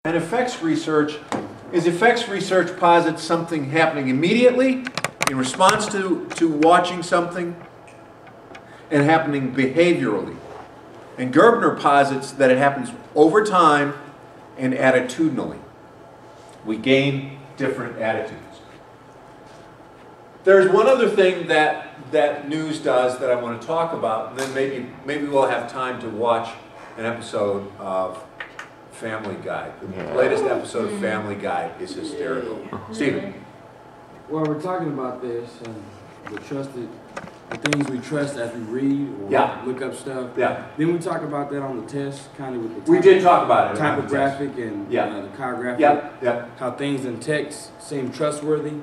And effects research posits something happening immediately in response to watching something and happening behaviorally. And Gerbner posits that it happens over time and attitudinally. We gain different attitudes. There's one other thing that news does that I want to talk about, and then maybe we'll have time to watch an episode of Family Guy. The latest episode of Family Guy is hysterical. Stephen. Well, we're talking about this and the things we trust as we read or look up stuff. Yeah. Then we talk about that on the test, kind of with the We did talk about it. typographic and the chirographic. Yep. How things in text seem trustworthy.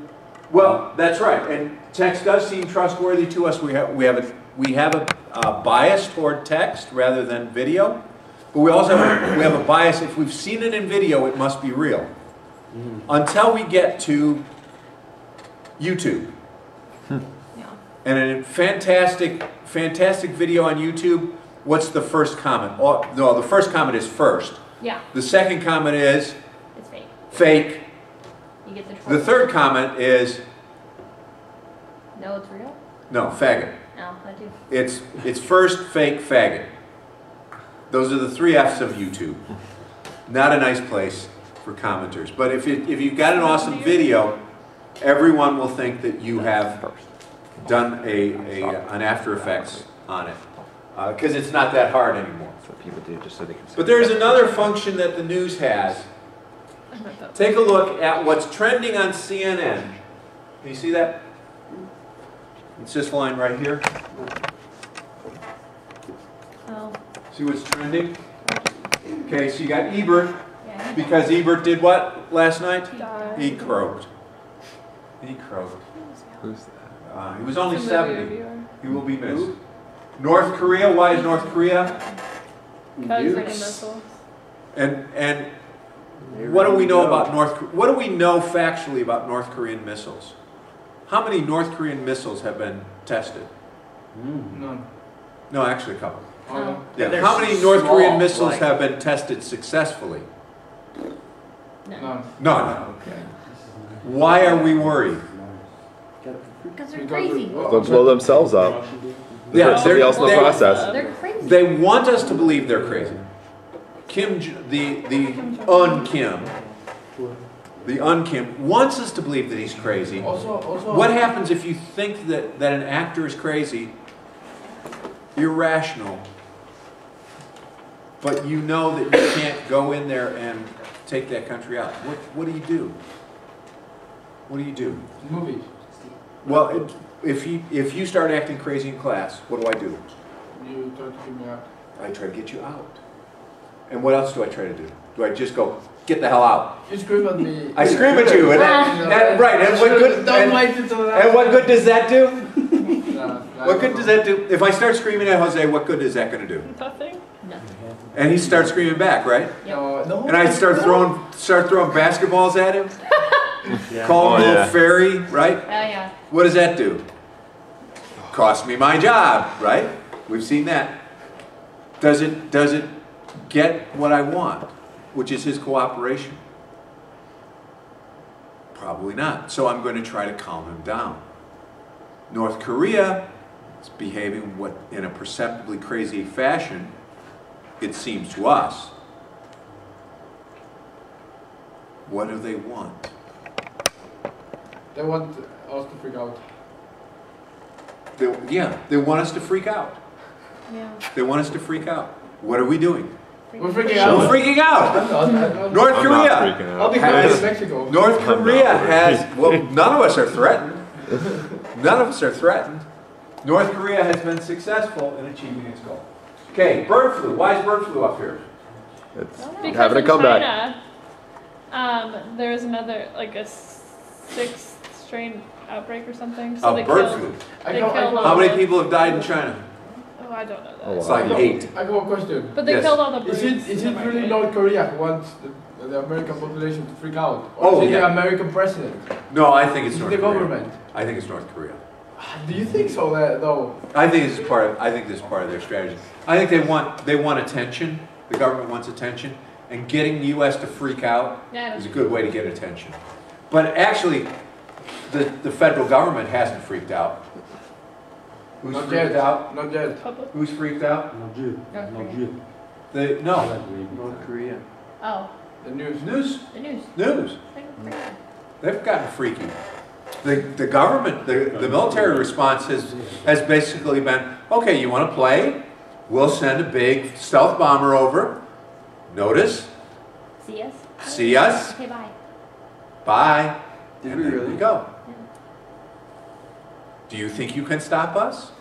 Well, that's right. And text does seem trustworthy to us. We have a bias toward text rather than video. But we also have a bias. If we've seen it in video, it must be real. Until we get to YouTube. And a fantastic video on YouTube. What's the first comment? Oh, no, the first comment is first. Yeah. The second comment is? It's fake. Fake. You get the troll. The third comment is? No, it's real? No, faggot. No, I do. It's first, fake, faggot. Those are the 3 F's of YouTube. Not a nice place for commenters. But if you've got an awesome video, everyone will think that you have done an After Effects on it. Because it's not that hard anymore. That's what people do just so they can see. But there's another function that the news has. Take a look at what's trending on CNN. Can you see that? It's this line right here. Oh. See what's trending? Okay, so you got Ebert. Yeah. Because Ebert did what last night? He He croaked. He croaked. Who's that? He was only 70. He will be missed. North Korea, why is North Korea? Because missiles. And what do we know about what do we know factually about North Korean missiles? How many North Korean missiles have been tested? None. No, actually a couple. Oh. Yeah. How many North Korean missiles have been tested successfully? No. None. Okay. Why are we worried? Because they're crazy. They'll blow themselves up. Yeah, Somebody else in the process. They're crazy. They want us to believe they're crazy. The Un-Kim wants us to believe that he's crazy. Also, What happens if you think that an actor is crazy, irrational, but you know that you can't go in there and take that country out? What do you do? What do you do? movies. Well, if you start acting crazy in class, what do? You try to keep me out. I try to get you out. And what else do I try to do? Do I just go, get the hell out? You scream at me. I scream at you, right? And what good? Don't wait until that. And what good does that do? No, What good does that do? If I start screaming at Jose, what good is that going to do? Nothing? Nothing. And he starts screaming back, right? No. And I start throwing basketballs at him. Call him a little fairy, right? Oh, yeah. What does that do? Cost me my job, right? We've seen that. Does it get what I want, which is his cooperation? Probably not. So I'm going to try to calm him down. North Korea is behaving in a perceptibly crazy fashion, it seems to us. What do they want? They want us to freak out. They want us to freak out. Yeah. They want us to freak out. What are we doing? We're freaking We're out. freaking out. I'm not. North I'm Korea. not freaking out. I'll be fine in Mexico. North Korea has, well, none of us are threatened. None of us are threatened. North Korea has been successful in achieving its goal. Okay, bird flu. Why is bird flu up here? It's Because having a in comeback. China, there was another, like a 6th strain outbreak or something. So Of they bird killed, flu. They killed all How many the- people have died in China? Oh, I don't know that. Oh, It's wow. like 8. I got a question. But they Yes. killed all the birds. Is it really North Korea who wants the American population to freak out? Or Oh, is it yeah. the American president? No, I think it's Is it North the Korea. government? I think it's North Korea. Do you think so, though? I think this is part of their strategy. I think they want attention. The government wants attention, and getting the U.S. to freak out Yeah. is a good way to get attention. But actually, the federal government hasn't freaked out. Who's Not freaked yet. out? Not yet. Public. Who's freaked out? No Jew. North No Korea. Jew. No. North Korea. Oh, The news. the news. News. Second Korea. They've gotten freaky. The government, the military response has basically been, okay, you want to play? We'll send a big stealth bomber over. Notice, See us? see us, Okay, bye. bye. Did And we there really? we go. Do you think you can stop us?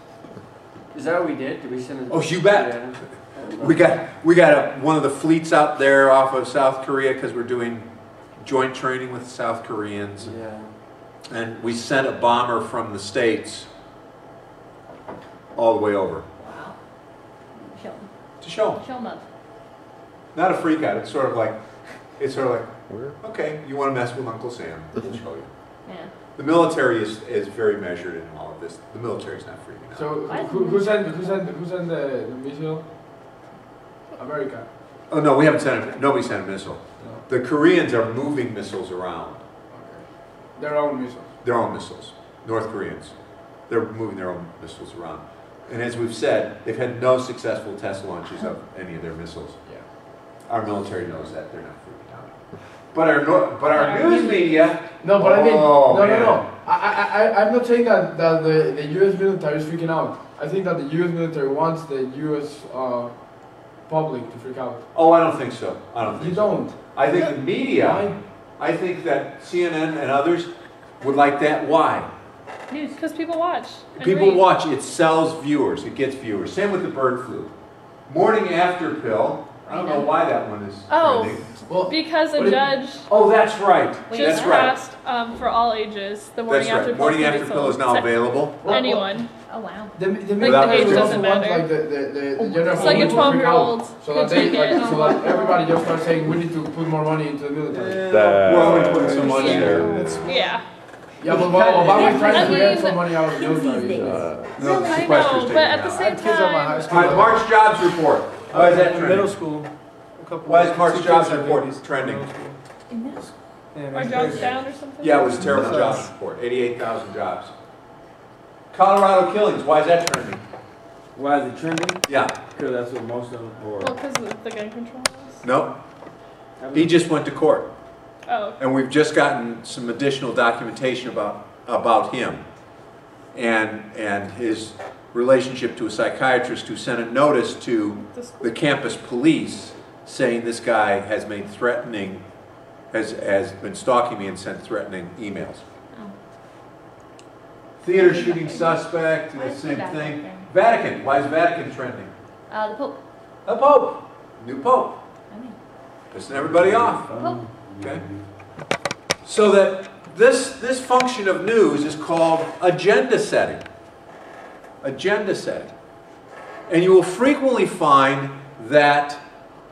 Is that what we did? Did we send? Oh, you bet. We got one of the fleets out there off of South Korea because we're doing joint training with the South Koreans. Yeah. And we sent a bomber from the States all the way over Wow. Show 'em. to show them. Show 'em up. Not a freak out. It's sort of like, Where? okay, you want to mess with Uncle Sam? We'll show you. Yeah. The military is very measured in all of this. The military's not freaking out. So Why is who it- sent the missile? America. Oh no, we haven't sent it. Nobody sent a missile. No. The Koreans are moving missiles around. Okay. Their own missiles. Their own missiles. North Koreans. They're moving their own missiles around. And as we've said, they've had no successful test launches of any of their missiles. Yeah. Our military knows that. They're not freaking out. But our news media. No, but I mean, Oh, no, man. no, no. I'm not saying that the U.S. military is freaking out. I think that the U.S. military wants the U.S. Public to freak out. Oh, I don't think so. I don't think You so. don't. I think the media, Why? I think that CNN and others would like that. Why? News, because people watch. and People read. watch, it sells viewers, it gets viewers. Same with the bird flu. Morning after pill, I don't know why that one is Oh. trending. Well, Because a What do you- judge Oh, that's right. Wait, just That's right. passed for all ages. The morning That's after right. pill. Morning can be after pill sold is now to available. Anyone. Oh, wow. the Like, military the age also doesn't wants matter. like the general It's like a public to freak 12-year-old out. So could that they take it. so that everybody just starts saying we need to put more money into the military. We're already putting some money Yeah. there. Yeah. Yeah, but Obama is trying I to get mean- some money out of the military. No, I the sequester's know, taken but at out. the I same have kids at my high time, school. All right, March jobs report. Why is that Middle trending? school. A couple Why is March two jobs kids have report babies. trending? Middle school. In middle school. Yeah, are man. jobs down or something? Yeah, it was a terrible jobs report. 88,000 jobs. Colorado killings. Why is that trending? Why is it trending? Yeah. Because that's what most of them Well, or because of the gun control laws. No. He just went to court. Oh, And we've just gotten some additional documentation about him and his relationship to a psychiatrist who sent a notice to the school. the campus police saying this guy has been stalking me and sent threatening emails. Oh. Theater shooting suspect, Why the is he same back thing. there? Vatican, why is Vatican trending? The Pope. The Pope, new Pope, I mean, pissing everybody off. Pope. Okay. So that this function of news is called agenda setting. Agenda setting. And you will frequently find that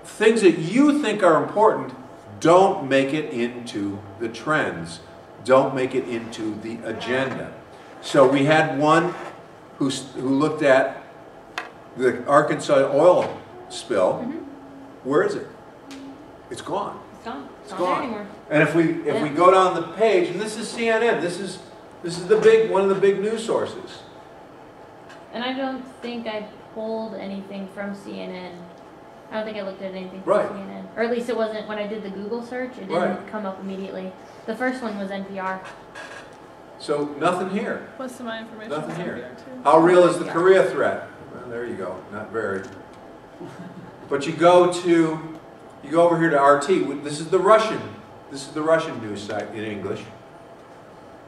things that you think are important don't make it into the trends, don't make it into the agenda. So we had one who looked at the Arkansas oil spill. Where is it? It's gone. It's gone. It's Not there gone. anymore. And if we go down the page, and this is CNN, this is one of the big news sources. And I don't think I pulled anything from CNN. I don't think I looked at anything from Right. CNN. Or at least it wasn't, when I did the Google search, it didn't Right. come up immediately. The first one was NPR. So nothing here. Most of my information Nothing is here. NPR too. How real is the Korea threat? Well, there you go. Not very. But you go over here to RT. This is the Russian news site in English.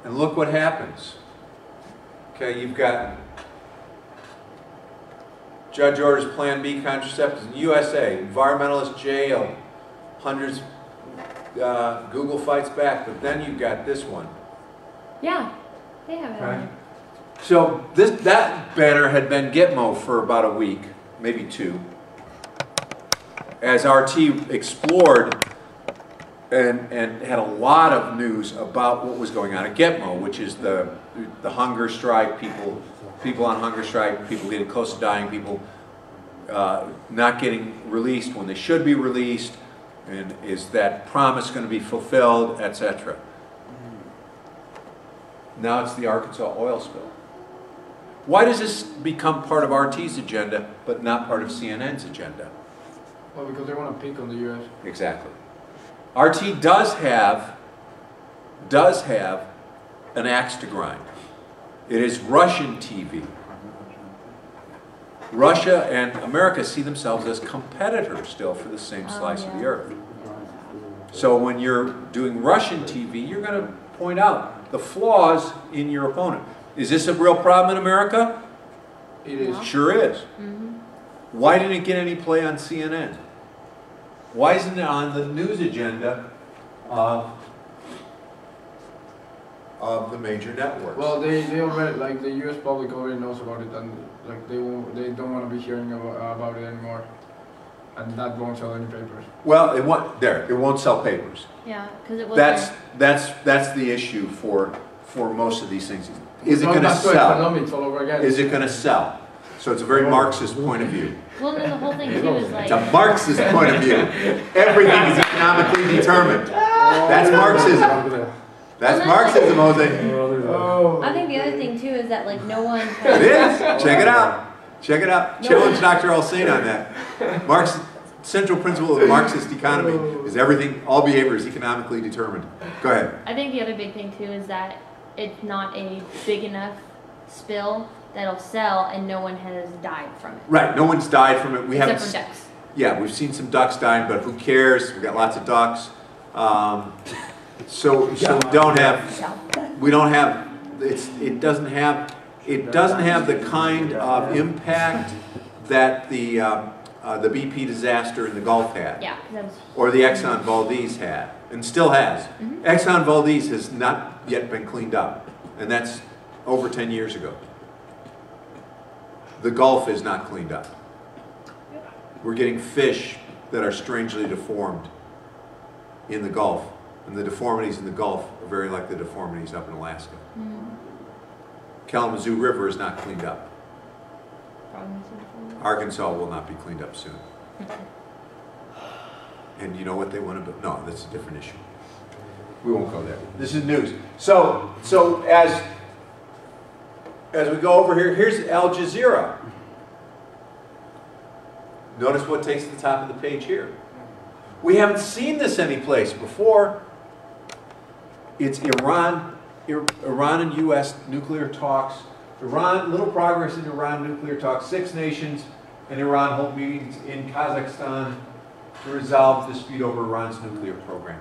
And look what happens. Okay, you've got judge orders Plan B contraceptives in USA. Environmentalist jail. Hundreds. Google fights back. But then you've got this one. Yeah, they have it on Okay. there. So that banner had been Gitmo for about a week, maybe two, as RT explored and had a lot of news about what was going on at Gitmo, which is the hunger strike, people on hunger strike, people getting close to dying, people not getting released when they should be released, And is that promise going to be fulfilled, etc.? Now it's the Arkansas oil spill. Why does this become part of RT's agenda, but not part of CNN's agenda? Well, because they want to pick on the U.S. Exactly. RT does have an axe to grind. It is Russian TV. Russia and America see themselves as competitors still for the same slice of the earth. So when you're doing Russian TV, you're going to point out the flaws in your opponent. Is this a real problem in America? It is. Sure is. Why didn't it get any play on CNN? Why isn't it on the news agenda of the major networks? Well, they already, like, the U.S. public already knows about it, and like they don't want to be hearing about it anymore, and that won't sell any papers. Well, it won't sell papers. Yeah, because it was. That's the issue for most of these things. Is it Going going to back to sell? economics all over again. Is it going to sell? So it's a very Marxist point of view. Well, no, the whole thing too is It's like. a Marxist point of view. Everything is economically determined. That's Marxism. That's Marxism, Jose. Oh. I think the other thing too is that like no one. It is. Check it out. Check it out. Challenge Dr. Alsane on that. Marx, central principle of the Marxist economy is everything, all behavior is economically determined. Go ahead. I think the other big thing too is that it's not a big enough spill that'll sell, and no one has died from it. Right. No one's died from it. We Except haven't. for ducks. Yeah, we've seen some ducks dying, but who cares? We've got lots of ducks. So we don't have. It doesn't have the kind of impact that the BP disaster in the Gulf had. Yeah, that was. Or the Exxon Valdez had, and still has. Exxon Valdez has not yet been cleaned up, and that's over 10 years ago. The Gulf is not cleaned up. We're getting fish that are strangely deformed in the Gulf, and the deformities in the Gulf are very like the deformities up in Alaska. Kalamazoo River is not cleaned up. Arkansas will not be cleaned up soon. And you know what they want to do? No, that's a different issue. We won't go there. This is news. So as we go over here, here's Al Jazeera. Notice what takes the top of the page here. We haven't seen this anyplace before. It's Iran and U.S. nuclear talks. Little progress in Iran nuclear talks. 6 nations and Iran hold meetings in Kazakhstan to resolve dispute over Iran's nuclear program.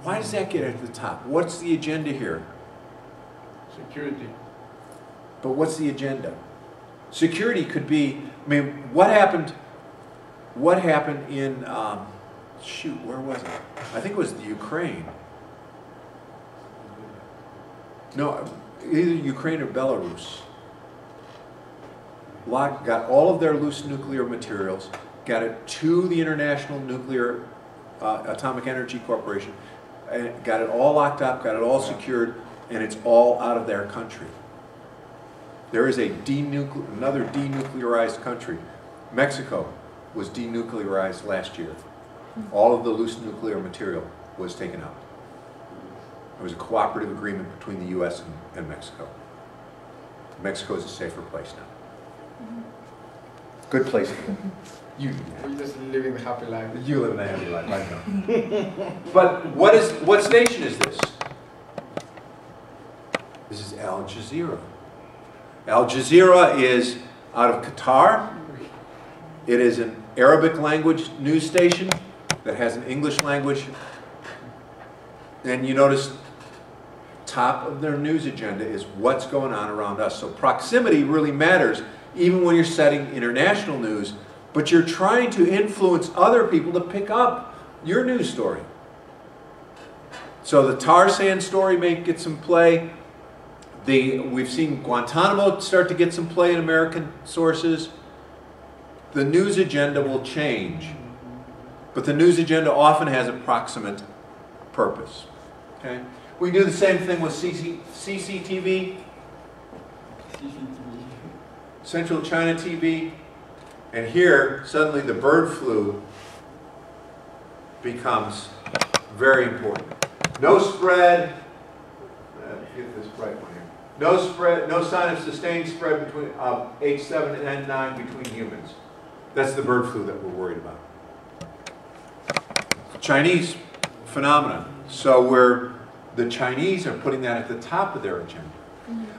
Why does that get at the top? What's the agenda here? Security. But what's the agenda? Security could be, I mean, what happened in, shoot, where was it? I think it was the Ukraine. No, either Ukraine or Belarus. Got all of their loose nuclear materials, got it to the International Nuclear Atomic Energy Corporation, and got it all locked up, got it all secured, and it's all out of their country. There is another denuclearized country. Mexico was denuclearized last year. All of the loose nuclear material was taken out. It was a cooperative agreement between the U.S. and Mexico. Mexico is a safer place now. Good place to live. You do that. We're just living the happy life. You live in a happy life, I know. But what station is this? This is Al Jazeera. Al Jazeera is out of Qatar. It is an Arabic language news station that has an English language. And you notice top of their news agenda is what's going on around us. So proximity really matters even when you're setting international news, but you're trying to influence other people to pick up your news story. So the tar sand story may get some play. We've seen Guantanamo start to get some play in American sources. The news agenda will change, but the news agenda often has a proximate purpose. Okay? We do the same thing with CCTV, Central China TV, and here suddenly the bird flu becomes very important. No spread, get this right one here. No spread, no sign of sustained spread between H7 and N9 between humans. That's the bird flu that we're worried about. Chinese phenomenon. So the Chinese are putting that at the top of their agenda.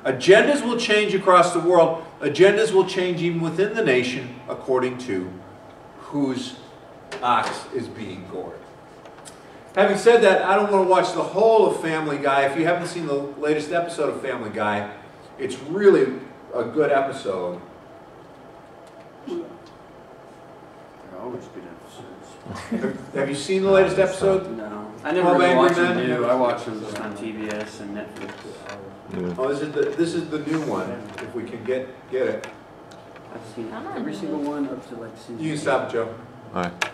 Agendas will change across the world. Agendas will change even within the nation according to whose ox is being gored. Having said that, I don't want to watch the whole of Family Guy. If you haven't seen the latest episode of Family Guy, it's really a good episode. They're always good episodes. Have you seen the latest episode? No. I never Home really Angry watch them Men? new. I watch them just on TBS and Netflix. Oh, this is the new one, if we can get it. I've seen I don't every know. single one up to like season. You can stop, Joe. All right.